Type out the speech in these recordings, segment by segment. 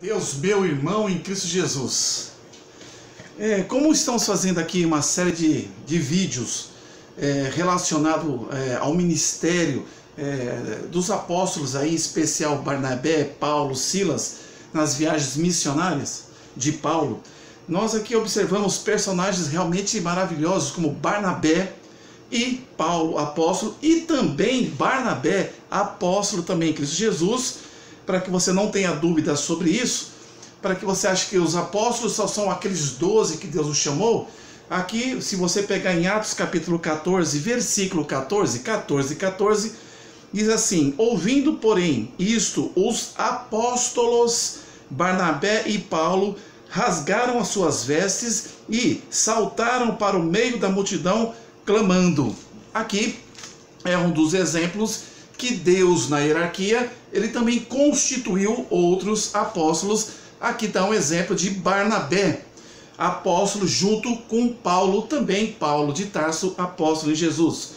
Deus, meu irmão em Cristo Jesus. Como estamos fazendo aqui uma série de vídeos relacionado ao ministério dos apóstolos, aí, em especial Barnabé, Paulo, Silas, nas viagens missionárias de Paulo, nós aqui observamos personagens realmente maravilhosos como Barnabé e Paulo, apóstolo, e também Barnabé, apóstolo também em Cristo Jesus. Para que você não tenha dúvidas sobre isso, para que você ache que os apóstolos só são aqueles 12 que Deus os chamou, aqui, se você pegar em Atos capítulo 14, versículo 14, diz assim: ouvindo, porém, isto, os apóstolos Barnabé e Paulo rasgaram as suas vestes e saltaram para o meio da multidão, clamando. Aqui é um dos exemplos que Deus, na hierarquia, ele também constituiu outros apóstolos. Aqui está um exemplo de Barnabé, apóstolo, junto com Paulo também, Paulo de Tarso, apóstolo de Jesus.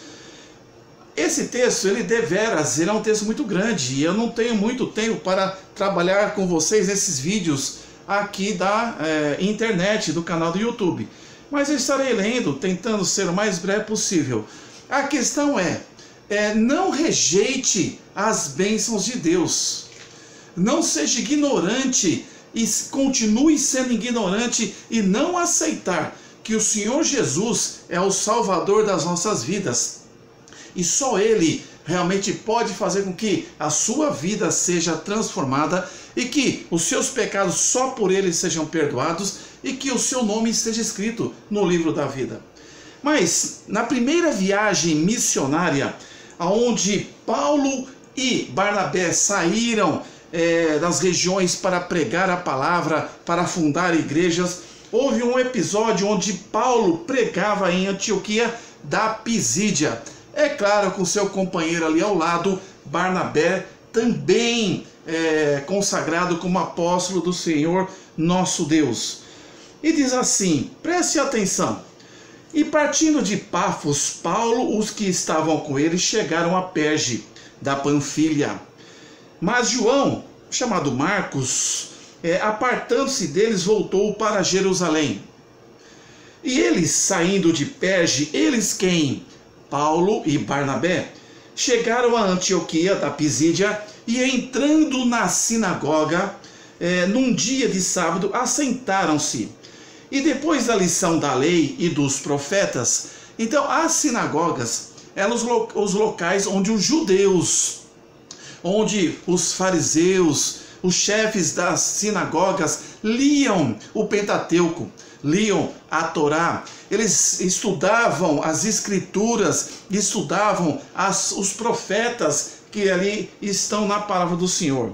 Esse texto, ele é um texto muito grande, e eu não tenho muito tempo para trabalhar com vocês esses vídeos aqui da internet, do canal do YouTube. Mas eu estarei lendo, tentando ser o mais breve possível. A questão não rejeite as bênçãos de Deus. Não seja ignorante e continue sendo ignorante e não aceitar que o Senhor Jesus é o Salvador das nossas vidas. E só Ele realmente pode fazer com que a sua vida seja transformada e que os seus pecados só por Ele sejam perdoados e que o seu nome esteja escrito no livro da vida. Mas na primeira viagem missionária, onde Paulo e Barnabé saíram das regiões para pregar a palavra, para fundar igrejas, houve um episódio onde Paulo pregava em Antioquia da Pisídia. É claro, com seu companheiro ali ao lado, Barnabé, também consagrado como apóstolo do Senhor nosso Deus. E diz assim, preste atenção: e partindo de Pafos, Paulo, os que estavam com ele, chegaram a Perge da Panfilha. Mas João, chamado Marcos, apartando-se deles, voltou para Jerusalém. E eles, saindo de Perge, eles quem? Paulo e Barnabé, chegaram a Antioquia da Pisídia e, entrando na sinagoga, num dia de sábado, assentaram-se. E depois da lição da lei e dos profetas, então as sinagogas eram os locais onde os judeus, onde os fariseus, os chefes das sinagogas liam o Pentateuco, liam a Torá. Eles estudavam as escrituras, estudavam os profetas que ali estão na palavra do Senhor.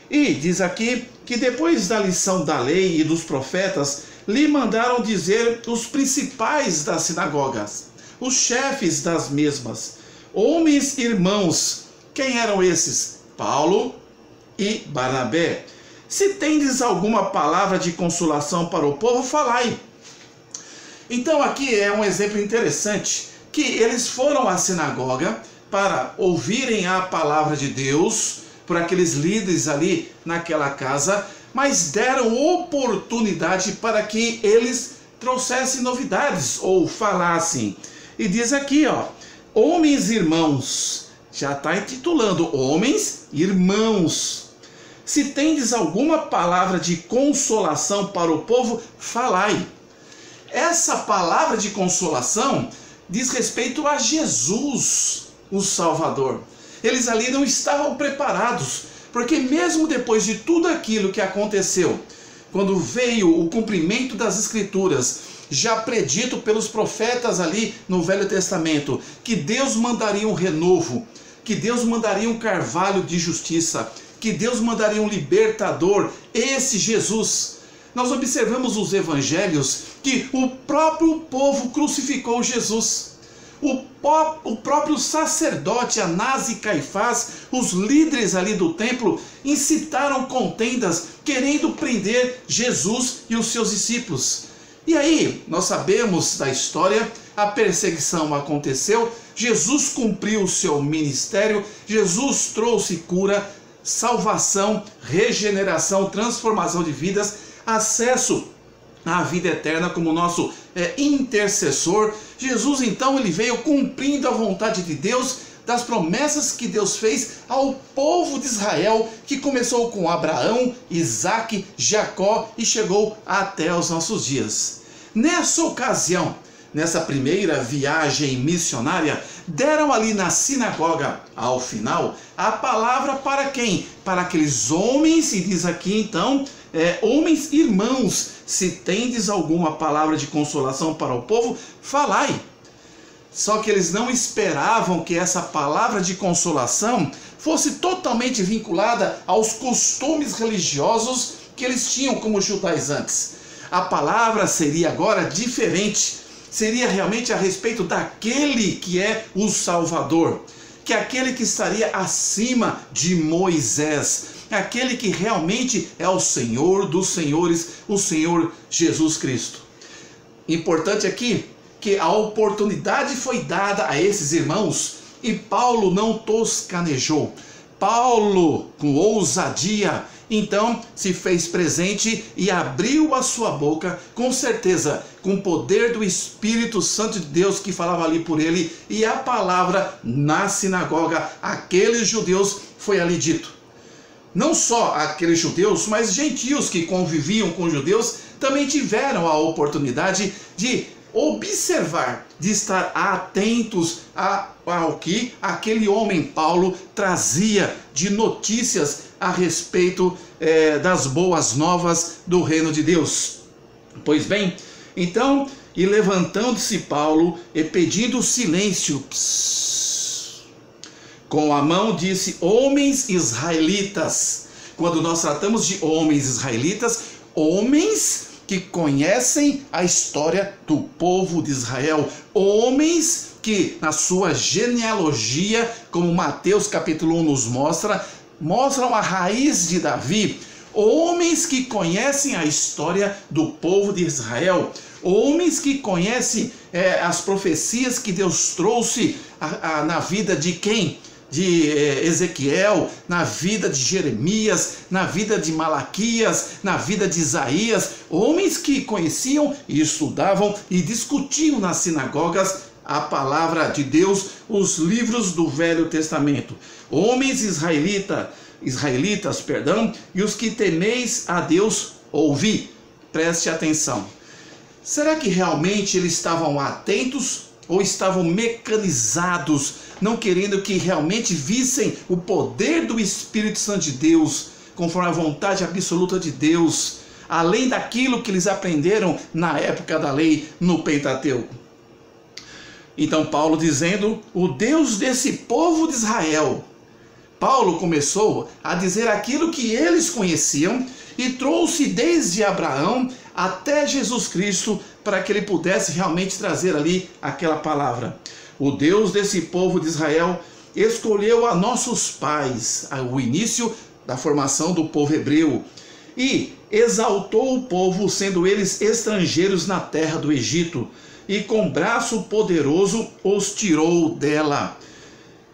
E diz aqui que depois da lição da lei e dos profetas, lhe mandaram dizer os principais das sinagogas, os chefes das mesmas, homens irmãos. Quem eram esses? Paulo e Barnabé. Se tendes alguma palavra de consolação para o povo, falai. Então aqui é um exemplo interessante, que eles foram à sinagoga para ouvirem a palavra de Deus, por aqueles líderes ali naquela casa, mas deram oportunidade para que eles trouxessem novidades ou falassem. E diz aqui, homens irmãos, já está intitulando homens irmãos. Se tendes alguma palavra de consolação para o povo, falai. Essa palavra de consolação diz respeito a Jesus, o Salvador. Eles ali não estavam preparados, porque mesmo depois de tudo aquilo que aconteceu, quando veio o cumprimento das Escrituras, já predito pelos profetas ali no Velho Testamento, que Deus mandaria um renovo, que Deus mandaria um carvalho de justiça, que Deus mandaria um libertador, esse Jesus. Nós observamos os evangelhos que o próprio povo crucificou Jesus. O próprio sacerdote Anás e Caifás, os líderes ali do templo, incitaram contendas, querendo prender Jesus e os seus discípulos. E aí, nós sabemos da história, a perseguição aconteceu, Jesus cumpriu o seu ministério, Jesus trouxe cura, salvação, regeneração, transformação de vidas, acesso à vida eterna como nosso intercessor. Jesus então ele veio cumprindo a vontade de Deus, das promessas que Deus fez ao povo de Israel, que começou com Abraão, Isaque, Jacó e chegou até os nossos dias. Nessa ocasião, nessa primeira viagem missionária, deram ali na sinagoga, ao final, a palavra para quem? Para aqueles homens, e diz aqui então, homens irmãos, se tendes alguma palavra de consolação para o povo, falai. Só que eles não esperavam que essa palavra de consolação fosse totalmente vinculada aos costumes religiosos que eles tinham como judaizantes. A palavra seria agora diferente, seria realmente a respeito daquele que é o Salvador, que é aquele que estaria acima de Moisés, aquele que realmente é o Senhor dos senhores, o Senhor Jesus Cristo. Importante aqui que a oportunidade foi dada a esses irmãos e Paulo não toscanejou. Paulo, com ousadia, então se fez presente e abriu a sua boca, com certeza, com o poder do Espírito Santo de Deus que falava ali por ele, e a palavra na sinagoga, aqueles judeus, foi ali dito. Não só aqueles judeus, mas gentios que conviviam com judeus também tiveram a oportunidade de observar, de estar atentos ao que aquele homem Paulo trazia de notícias a respeito das boas novas do reino de Deus. Pois bem, então, e levantando-se Paulo e pedindo silêncio, com a mão disse: homens israelitas. Quando nós tratamos de homens israelitas, homens que conhecem a história do povo de Israel, homens que na sua genealogia, como Mateus capítulo 1 nos mostram a raiz de Davi, homens que conhecem a história do povo de Israel, homens que conhecem as profecias que Deus trouxe na vida de quem? De Ezequiel, na vida de Jeremias, na vida de Malaquias, na vida de Isaías, homens que conheciam e estudavam e discutiam nas sinagogas a palavra de Deus, os livros do Velho Testamento. Homens israelitas, e os que temeis a Deus, ouvi. Preste atenção. Será que realmente eles estavam atentos ou estavam mecanizados, não querendo que realmente vissem o poder do Espírito Santo de Deus, conforme a vontade absoluta de Deus, além daquilo que eles aprenderam na época da lei no Pentateuco? Então Paulo dizendo: o Deus desse povo de Israel. Paulo começou a dizer aquilo que eles conheciam e trouxe desde Abraão até Jesus Cristo para que ele pudesse realmente trazer ali aquela palavra. O Deus desse povo de Israel escolheu a nossos pais, o início da formação do povo hebreu, e exaltou o povo, sendo eles estrangeiros na terra do Egito, e com braço poderoso os tirou dela.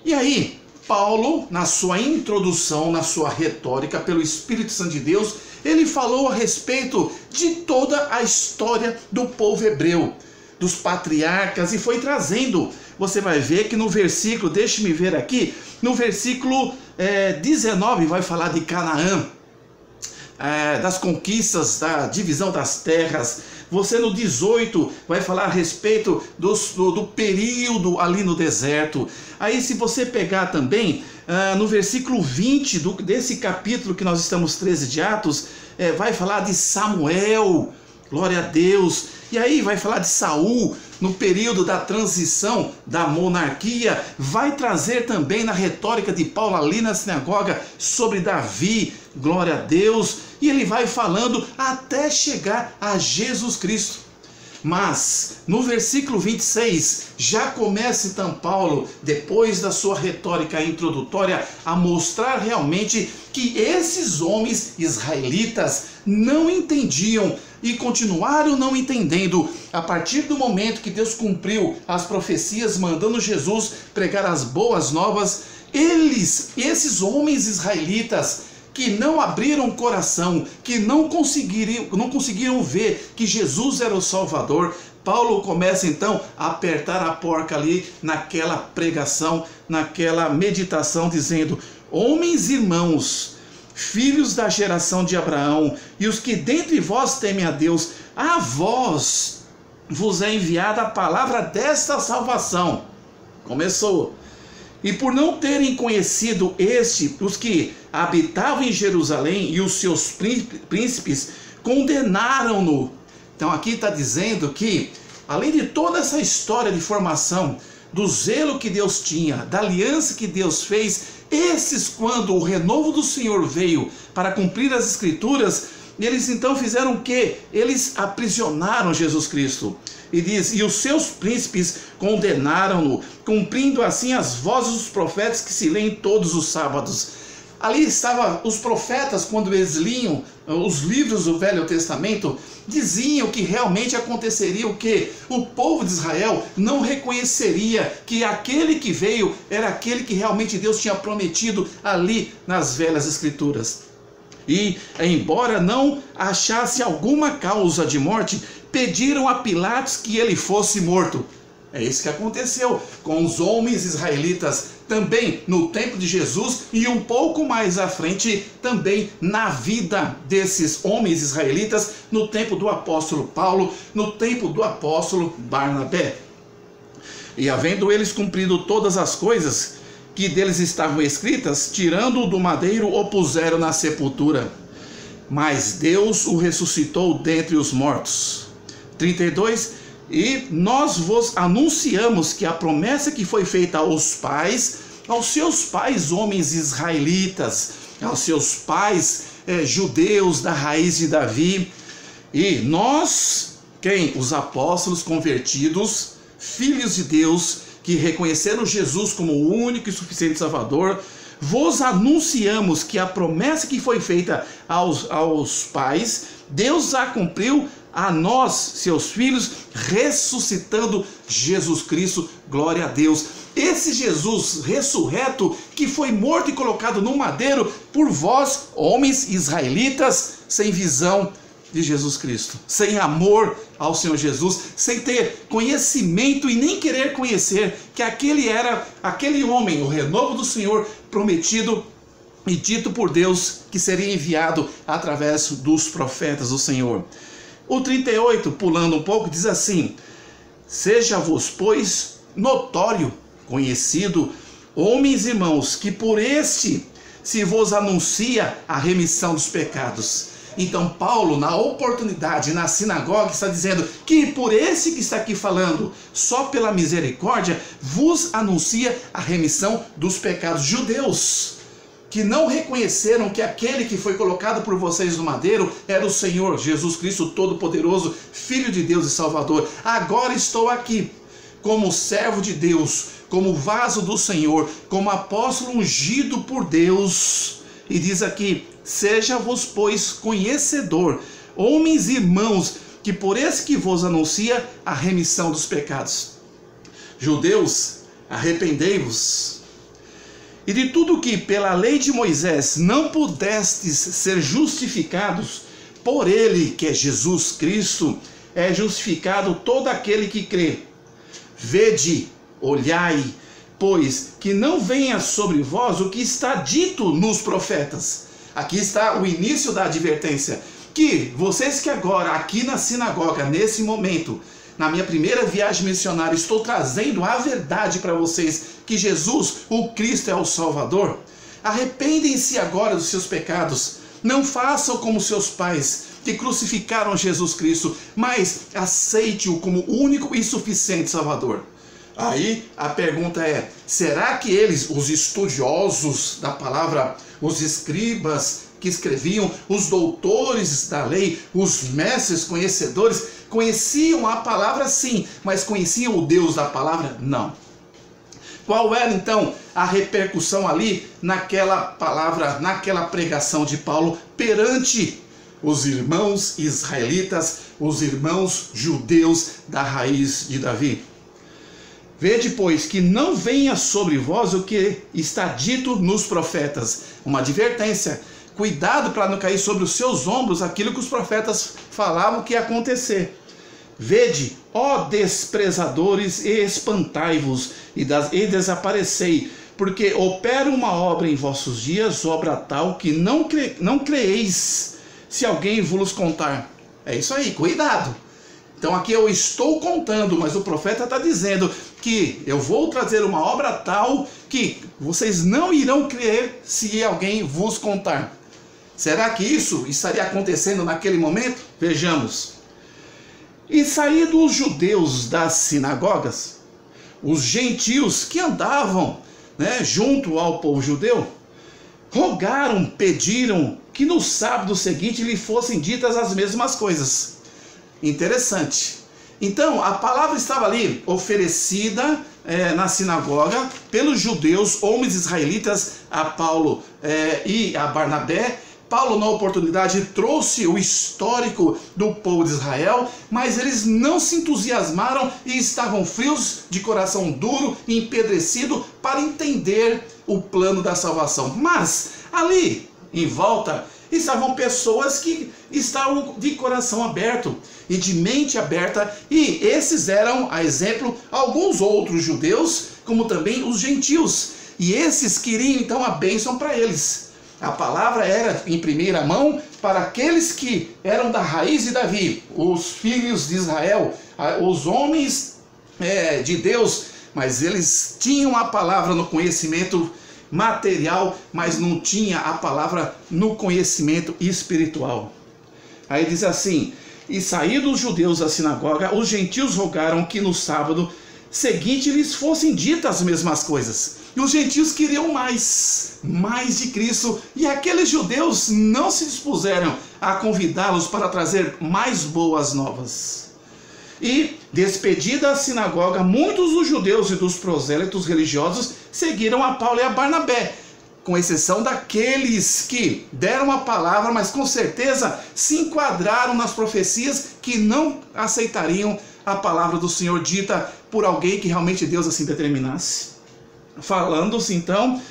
E aí, Paulo, na sua introdução, na sua retórica, pelo Espírito Santo de Deus, ele falou a respeito de toda a história do povo hebreu, dos patriarcas, e foi trazendo. Você vai ver que no versículo, deixe-me ver aqui, no versículo 19 vai falar de Canaã, das conquistas, da divisão das terras. Você no 18 vai falar a respeito do período ali no deserto. Aí se você pegar também no versículo 20 desse capítulo que nós estamos 13 de Atos, vai falar de Samuel, glória a Deus. E aí vai falar de Saul, no período da transição da monarquia. Vai trazer também na retórica de Paulo ali na sinagoga sobre Davi, glória a Deus. E ele vai falando até chegar a Jesus Cristo. Mas no versículo 26 já começa então Paulo, depois da sua retórica introdutória, a mostrar realmente que esses homens israelitas não entendiam e continuaram não entendendo a partir do momento que Deus cumpriu as profecias mandando Jesus pregar as boas novas. esses homens israelitas que não abriram o coração, que não conseguiram ver que Jesus era o Salvador, Paulo começa então a apertar a porca ali naquela pregação, naquela meditação, dizendo: homens e irmãos, filhos da geração de Abraão, e os que dentre vós temem a Deus, a vós vos é enviada a palavra desta salvação. Começou. E por não terem conhecido os que habitavam em Jerusalém e os seus príncipes, condenaram-no. Então aqui está dizendo que, além de toda essa história de formação, do zelo que Deus tinha, da aliança que Deus fez, esses, quando o renovo do Senhor veio para cumprir as Escrituras, eles então fizeram o quê? Eles aprisionaram Jesus Cristo. E diz: e os seus príncipes condenaram-no, cumprindo assim as vozes dos profetas que se leem todos os sábados. Ali estavam os profetas, quando eles liam os livros do Velho Testamento, diziam que realmente aconteceria o quê? O povo de Israel não reconheceria que aquele que veio era aquele que realmente Deus tinha prometido ali nas Velhas Escrituras. E, embora não achasse alguma causa de morte, pediram a Pilatos que ele fosse morto. É isso que aconteceu com os homens israelitas também no tempo de Jesus, e um pouco mais à frente também na vida desses homens israelitas no tempo do apóstolo Paulo, no tempo do apóstolo Barnabé. E havendo eles cumprido todas as coisas que deles estavam escritas, tirando-o do madeiro, o puseram na sepultura. Mas Deus o ressuscitou dentre os mortos. 32. E nós vos anunciamos que a promessa que foi feita aos seus pais homens israelitas, aos seus pais judeus da raiz de Davi, e nós, quem? Os apóstolos convertidos, filhos de Deus, que reconheceram Jesus como o único e suficiente Salvador, vos anunciamos que a promessa que foi feita aos pais, Deus a cumpriu a nós, seus filhos, ressuscitando Jesus Cristo. Glória a Deus. Esse Jesus ressurreto que foi morto e colocado no madeiro por vós, homens israelitas, sem visão de Jesus Cristo, sem amor ao Senhor Jesus, sem ter conhecimento e nem querer conhecer que aquele era aquele homem, o renovo do Senhor prometido e dito por Deus que seria enviado através dos profetas do Senhor. O 38, pulando um pouco, diz assim: seja-vos, pois, notório, conhecido, homens e irmãos, que por este se vos anuncia a remissão dos pecados. Então Paulo, na oportunidade, na sinagoga, está dizendo que por esse que está aqui falando, só pela misericórdia, vos anuncia a remissão dos pecados. Judeus que não reconheceram que aquele que foi colocado por vocês no madeiro era o Senhor Jesus Cristo Todo-Poderoso, Filho de Deus e Salvador. Agora estou aqui como servo de Deus, como vaso do Senhor, como apóstolo ungido por Deus. E diz aqui: seja-vos, pois, conhecedor, homens e irmãos, que por esse que vos anuncia a remissão dos pecados. Judeus, arrependei-vos. E de tudo que pela lei de Moisés não pudestes ser justificados, por ele, que é Jesus Cristo, é justificado todo aquele que crê. Vede, olhai, pois que não venha sobre vós o que está dito nos profetas. Aqui está o início da advertência, que vocês que agora, aqui na sinagoga, nesse momento, na minha primeira viagem missionária, estou trazendo a verdade para vocês, que Jesus, o Cristo, é o Salvador. Arrependem-se agora dos seus pecados. Não façam como seus pais, que crucificaram Jesus Cristo, mas aceite-o como único e suficiente Salvador. Aí a pergunta é: será que eles, os estudiosos da palavra, os escribas que escreviam, os doutores da lei, os mestres conhecedores, conheciam a palavra? Sim, mas conheciam o Deus da palavra? Não. Qual era então a repercussão ali naquela palavra, naquela pregação de Paulo perante os irmãos israelitas, os irmãos judeus da raiz de Davi? Vede, pois, que não venha sobre vós o que está dito nos profetas. Uma advertência. Cuidado para não cair sobre os seus ombros aquilo que os profetas falavam que ia acontecer. Vede, ó desprezadores, e espantai-vos, e desaparecei, porque opera uma obra em vossos dias, obra tal que não creeis, se alguém vos contar. É isso aí, cuidado. Então aqui eu estou contando, mas o profeta está dizendo que eu vou trazer uma obra tal que vocês não irão crer se alguém vos contar. Será que isso estaria acontecendo naquele momento? Vejamos. E saídos os judeus das sinagogas, os gentios que andavam, junto ao povo judeu, rogaram, pediram que no sábado seguinte lhe fossem ditas as mesmas coisas. Interessante. Então, a palavra estava ali oferecida na sinagoga pelos judeus, homens israelitas, a Paulo e a Barnabé. Paulo, na oportunidade, trouxe o histórico do povo de Israel, mas eles não se entusiasmaram e estavam frios, de coração duro e empedrecido, para entender o plano da salvação. Mas, ali, em volta, estavam pessoas que estavam de coração aberto e de mente aberta, e esses eram, a exemplo, alguns outros judeus, como também os gentios, e esses queriam então a bênção para eles. A palavra era em primeira mão para aqueles que eram da raiz de Davi, os filhos de Israel, os homens de Deus, mas eles tinham a palavra no conhecimento material, mas não tinha a palavra no conhecimento espiritual. Aí diz assim: e saídos os judeus da sinagoga, os gentios rogaram que no sábado seguinte lhes fossem ditas as mesmas coisas. E os gentios queriam mais de Cristo, e aqueles judeus não se dispuseram a convidá-los para trazer mais boas novas. E, despedida a sinagoga, muitos dos judeus e dos prosélitos religiosos seguiram a Paulo e a Barnabé, com exceção daqueles que deram a palavra, mas com certeza se enquadraram nas profecias, que não aceitariam a palavra do Senhor dita por alguém que realmente Deus assim determinasse. Falando-se então,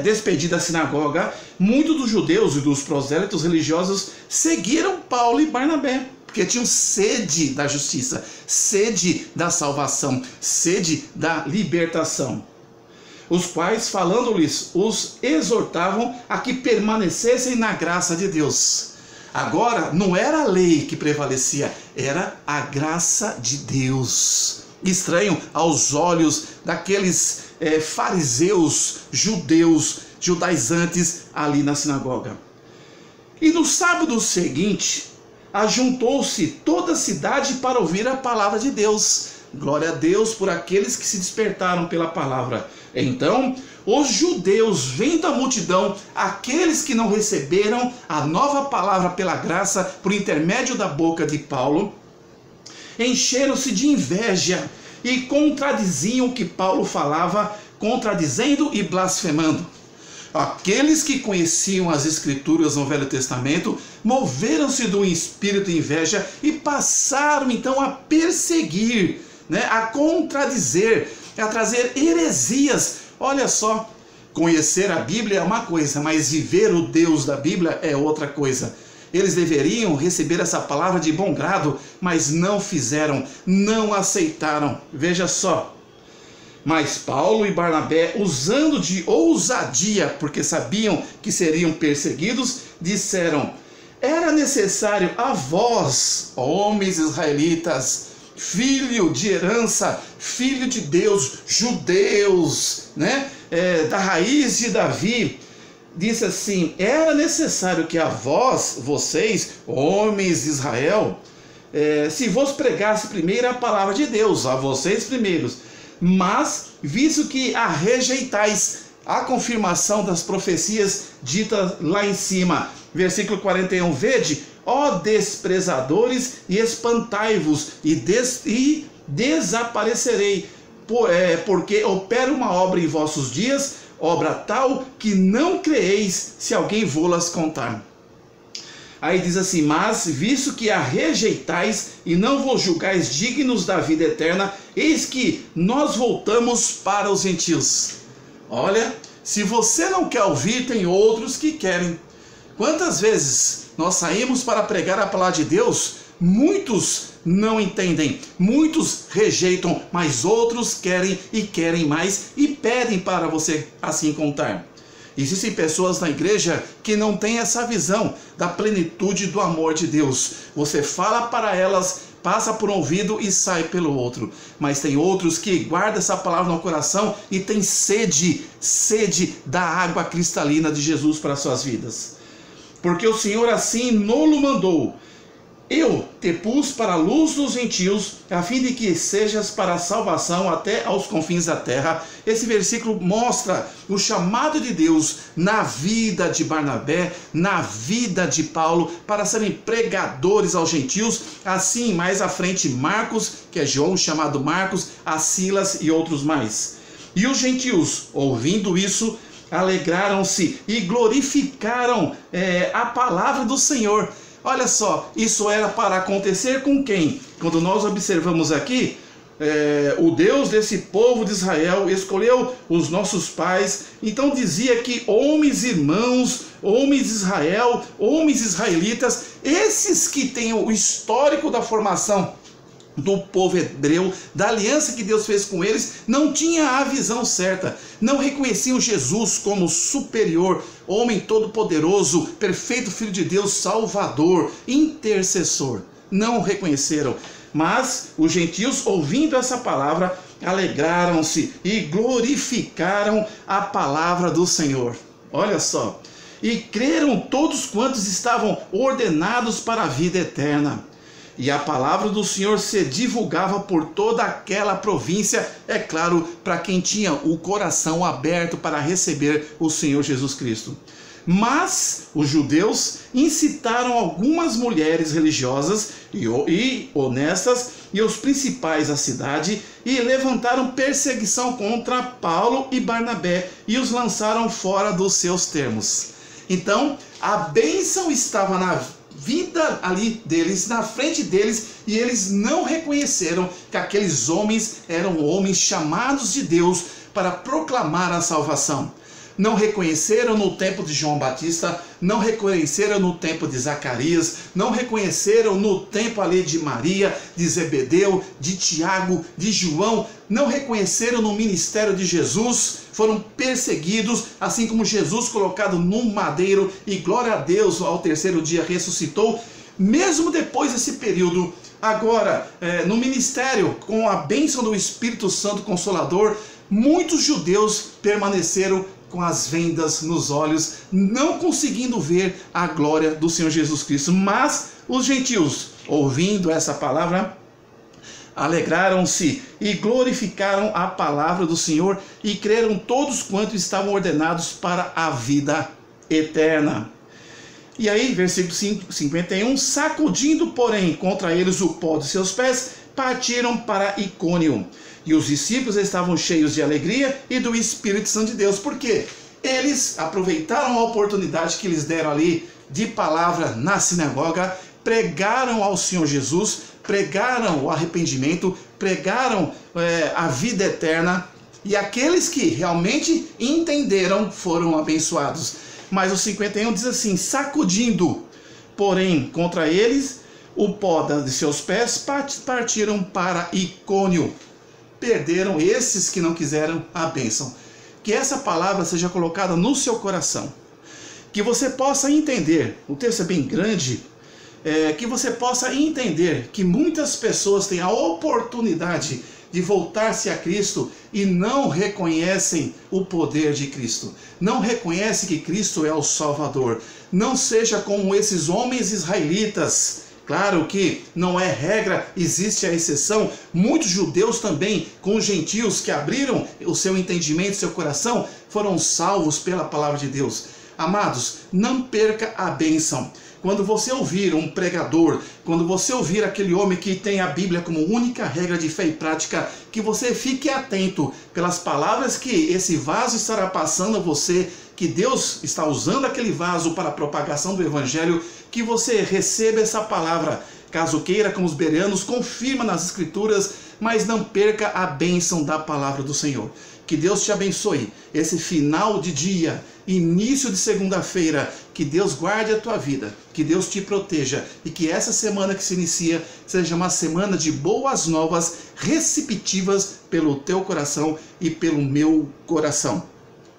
despedida a sinagoga, muitos dos judeus e dos prosélitos religiosos seguiram Paulo e Barnabé, porque tinham sede da justiça, sede da salvação, sede da libertação. Os quais, falando-lhes, os exortavam a que permanecessem na graça de Deus. Agora, não era a lei que prevalecia, era a graça de Deus. Estranho aos olhos daqueles fariseus, judaizantes ali na sinagoga. E no sábado seguinte, ajuntou-se toda a cidade para ouvir a palavra de Deus. Glória a Deus por aqueles que se despertaram pela palavra. Então, os judeus, vendo a multidão, aqueles que não receberam a nova palavra pela graça, por intermédio da boca de Paulo, encheram-se de inveja e contradiziam o que Paulo falava, contradizendo e blasfemando. Aqueles que conheciam as Escrituras no Velho Testamento moveram-se do espírito de inveja e passaram então a perseguir, a contradizer, a trazer heresias. Olha só, conhecer a Bíblia é uma coisa, mas viver o Deus da Bíblia é outra coisa. Eles deveriam receber essa palavra de bom grado, mas não fizeram, não aceitaram. Veja só. Mas Paulo e Barnabé, usando de ousadia, porque sabiam que seriam perseguidos, disseram: era necessário a vós, homens israelitas, filho de herança, filho de Deus, judeus, da raiz de Davi, disse assim: era necessário que a vós, vocês, homens de Israel, se vos pregasse primeiro a palavra de Deus, a vocês primeiros, mas visto que a rejeitais a confirmação das profecias ditas lá em cima, versículo 41, vede, ó desprezadores, e espantai-vos, e desaparecerei, porque opera uma obra em vossos dias, obra tal que não creeis se alguém vô-las contar. Aí diz assim: mas visto que a rejeitais e não vos julgais dignos da vida eterna, eis que nós voltamos para os gentios. Olha, se você não quer ouvir, tem outros que querem. Quantas vezes nós saímos para pregar a palavra de Deus, muitos não entendem, muitos rejeitam, mas outros querem e querem mais e pedem para você assim contar. Existem pessoas na igreja que não têm essa visão da plenitude do amor de Deus. Você fala para elas, passa por um ouvido e sai pelo outro. Mas tem outros que guardam essa palavra no coração e têm sede da água cristalina de Jesus para suas vidas. Porque o Senhor assim nolo mandou: eu te pus para a luz dos gentios, a fim de que sejas para a salvação até aos confins da terra. Esse versículo mostra o chamado de Deus na vida de Barnabé, na vida de Paulo, para serem pregadores aos gentios. Assim, mais à frente, Marcos, que é João chamado Marcos, a Silas e outros mais. E os gentios, ouvindo isso, alegraram-se e glorificaram a palavra do Senhor. Olha só, isso era para acontecer com quem? Quando nós observamos aqui, o Deus desse povo de Israel escolheu os nossos pais. Então dizia que homens irmãos, homens de Israel, homens israelitas, esses que têm o histórico da formação do povo hebreu, da aliança que Deus fez com eles, não tinha a visão certa, não reconheciam Jesus como superior, homem todo-poderoso, perfeito Filho de Deus, Salvador, intercessor. Não o reconheceram. Mas os gentios, ouvindo essa palavra, alegraram-se e glorificaram a palavra do Senhor. Olha só. E creram todos quantos estavam ordenados para a vida eterna. E a palavra do Senhor se divulgava por toda aquela província, é claro, para quem tinha o coração aberto para receber o Senhor Jesus Cristo. Mas os judeus incitaram algumas mulheres religiosas e honestas e os principais da cidade e levantaram perseguição contra Paulo e Barnabé e os lançaram fora dos seus termos. Então, a bênção estava na vida ali deles, na frente deles, e eles não reconheceram que aqueles homens eram homens chamados de Deus para proclamar a salvação. Não reconheceram no tempo de João Batista, não reconheceram no tempo de Zacarias, não reconheceram no tempo ali de Maria, de Zebedeu, de Tiago, de João, não reconheceram no ministério de Jesus, foram perseguidos, assim como Jesus colocado num madeiro e glória a Deus, ao terceiro dia ressuscitou. Mesmo depois desse período, agora no ministério, com a bênção do Espírito Santo Consolador, muitos judeus permaneceram com as vendas nos olhos, não conseguindo ver a glória do Senhor Jesus Cristo. Mas os gentios, ouvindo essa palavra, alegraram-se e glorificaram a palavra do Senhor e creram todos quantos estavam ordenados para a vida eterna. E aí, versículo 51, sacudindo, porém, contra eles o pó de seus pés, partiram para Icônio. E os discípulos estavam cheios de alegria e do Espírito Santo de Deus. Por quê? Eles aproveitaram a oportunidade que lhes deram ali de palavra na sinagoga, pregaram ao Senhor Jesus, pregaram o arrependimento, pregaram a vida eterna. E aqueles que realmente entenderam foram abençoados. Mas o 51 diz assim, sacudindo, porém, contra eles o pó de seus pés, partiram para Icônio. Perderam esses que não quiseram a bênção. Que essa palavra seja colocada no seu coração. Que você possa entender, o texto é bem grande, que você possa entender que muitas pessoas têm a oportunidade de voltar-se a Cristo e não reconhecem o poder de Cristo. Não reconhecem que Cristo é o Salvador. Não seja como esses homens israelitas. Claro que não é regra, existe a exceção. Muitos judeus também, com os gentios que abriram o seu entendimento, seu coração, foram salvos pela palavra de Deus. Amados, não perca a bênção. Quando você ouvir um pregador, quando você ouvir aquele homem que tem a Bíblia como única regra de fé e prática, que você fique atento pelas palavras que esse vaso estará passando a você, que Deus está usando aquele vaso para a propagação do Evangelho, que você receba essa palavra. Caso queira, como os bereanos, confirma nas Escrituras, mas não perca a bênção da palavra do Senhor. Que Deus te abençoe. Esse final de dia, início de segunda-feira, que Deus guarde a tua vida, que Deus te proteja e que essa semana que se inicia seja uma semana de boas novas receptivas pelo teu coração e pelo meu coração.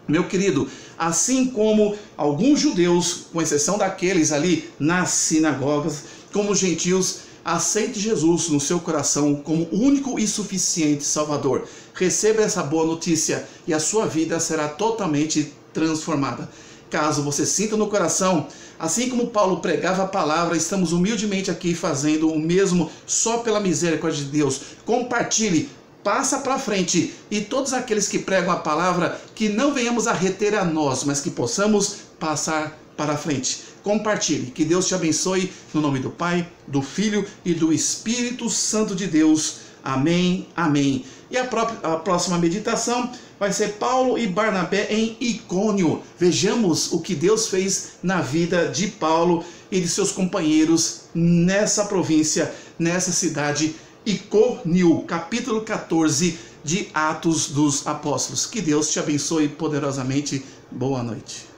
Meu querido, assim como alguns judeus, com exceção daqueles ali nas sinagogas, como gentios, aceite Jesus no seu coração como único e suficiente Salvador. Receba essa boa notícia e a sua vida será totalmente transformada. Caso você sinta no coração, assim como Paulo pregava a palavra, estamos humildemente aqui fazendo o mesmo só pela misericórdia de Deus. Compartilhe, passa para frente, e todos aqueles que pregam a palavra, que não venhamos a reter a nós, mas que possamos passar para frente. Compartilhe, que Deus te abençoe, no nome do Pai, do Filho e do Espírito Santo de Deus. Amém, amém. E a próxima meditação vai ser Paulo e Barnabé em Icônio. Vejamos o que Deus fez na vida de Paulo e de seus companheiros nessa província, nessa cidade, Icônio, capítulo 14 de Atos dos Apóstolos. Que Deus te abençoe poderosamente. Boa noite.